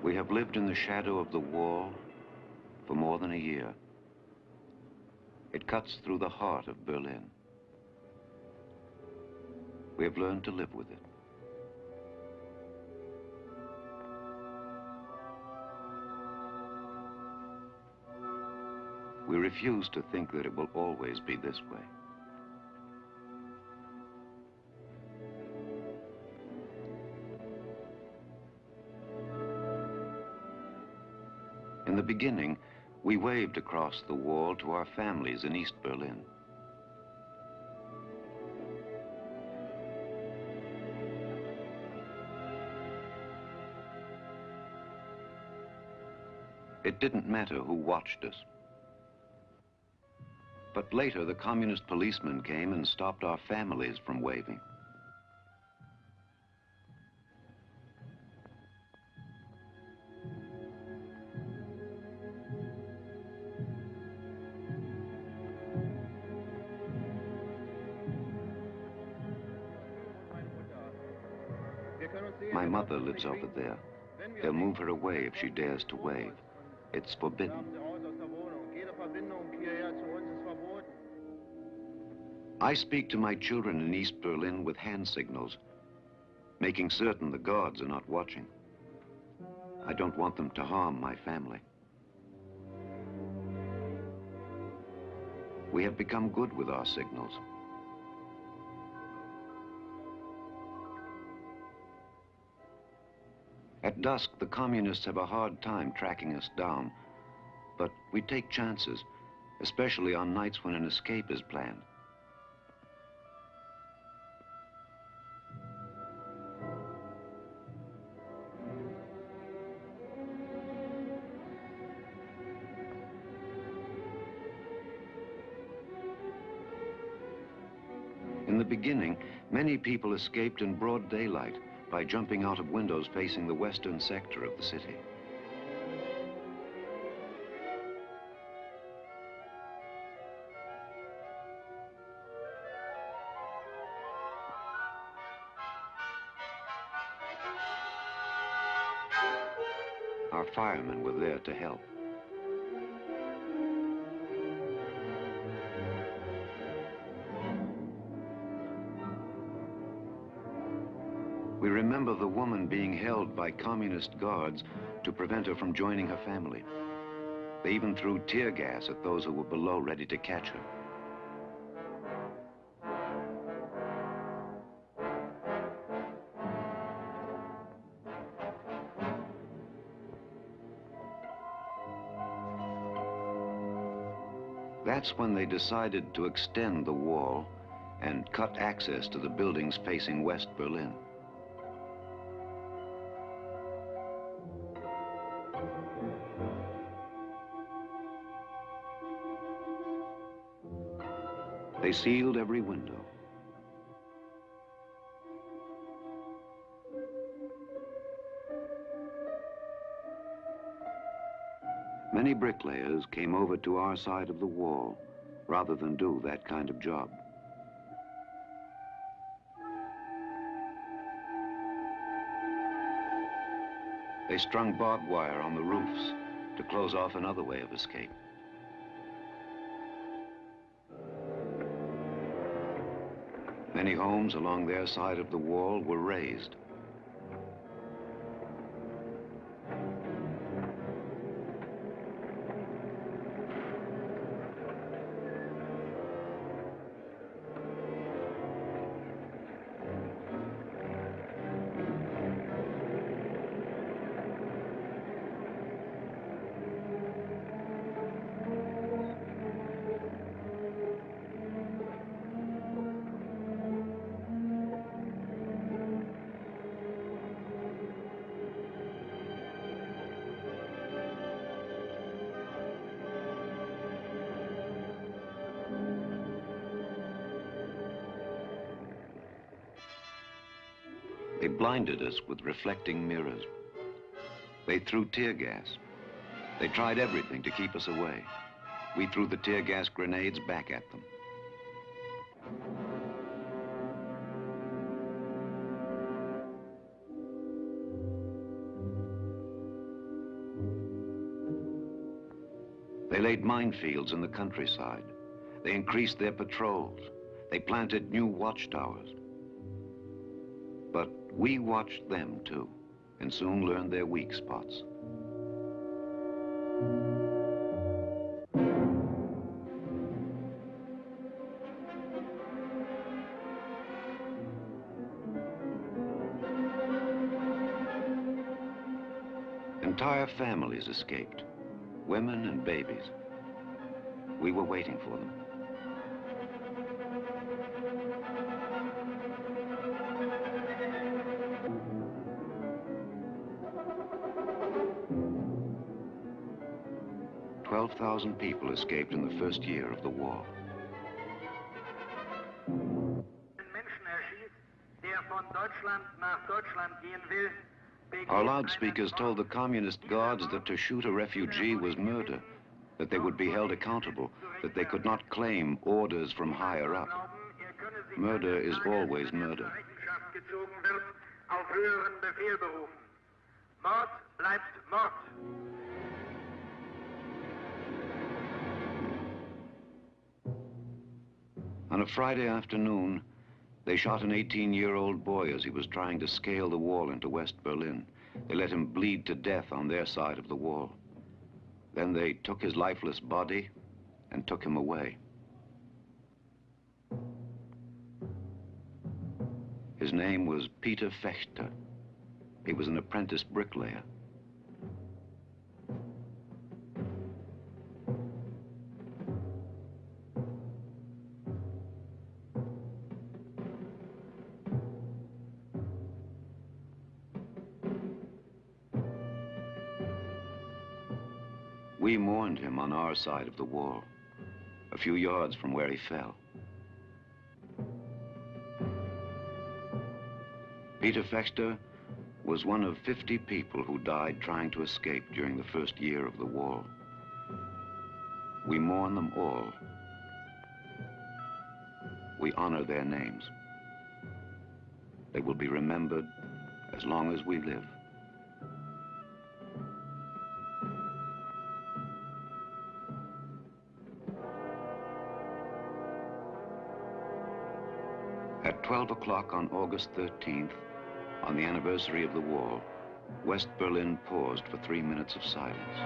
We have lived in the shadow of the wall for more than a year. It cuts through the heart of Berlin. We have learned to live with it. We refuse to think that it will always be this way. In the beginning, we waved across the wall to our families in East Berlin. It didn't matter who watched us. But later, the communist policemen came and stopped our families from waving. My mother lives over there. They'll move her away if she dares to wave. It's forbidden. I speak to my children in East Berlin with hand signals, making certain the guards are not watching. I don't want them to harm my family. We have become good with our signals. At dusk, the communists have a hard time tracking us down, but we take chances, especially on nights when an escape is planned. In the beginning, many people escaped in broad daylight by jumping out of windows facing the western sector of the city. Our firemen were there to help. We remember the woman being held by communist guards to prevent her from joining her family. They even threw tear gas at those who were below, ready to catch her. That's when they decided to extend the wall and cut access to the buildings facing West Berlin. They sealed every window. Many bricklayers came over to our side of the wall rather than do that kind of job. They strung barbed wire on the roofs to close off another way of escape. Many homes along their side of the wall were razed. They blinded us with reflecting mirrors. They threw tear gas. They tried everything to keep us away. We threw the tear gas grenades back at them. They laid minefields in the countryside. They increased their patrols. They planted new watchtowers. But we watched them too, and soon learned their weak spots. Entire families escaped, women and babies. We were waiting for them. "12,000 people escaped in the first year of the war. Our loudspeakers told the communist guards that to shoot a refugee was murder, that they would be held accountable, that they could not claim orders from higher up. Murder is always murder. Mord bleibt Mord. On a Friday afternoon, they shot an 18-year-old boy as he was trying to scale the wall into West Berlin. They let him bleed to death on their side of the wall. Then they took his lifeless body and took him away. His name was Peter Fechter. He was an apprentice bricklayer. We mourned him on our side of the wall, a few yards from where he fell. Peter Fechter was one of 50 people who died trying to escape during the first year of the war. We mourn them all. We honor their names. They will be remembered as long as we live. At 12 o'clock on August 13th, on the anniversary of the war, West Berlin paused for 3 minutes of silence.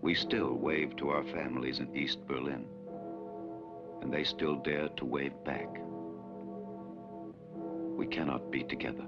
We still wave to our families in East Berlin, and they still dare to wave back. We cannot be together.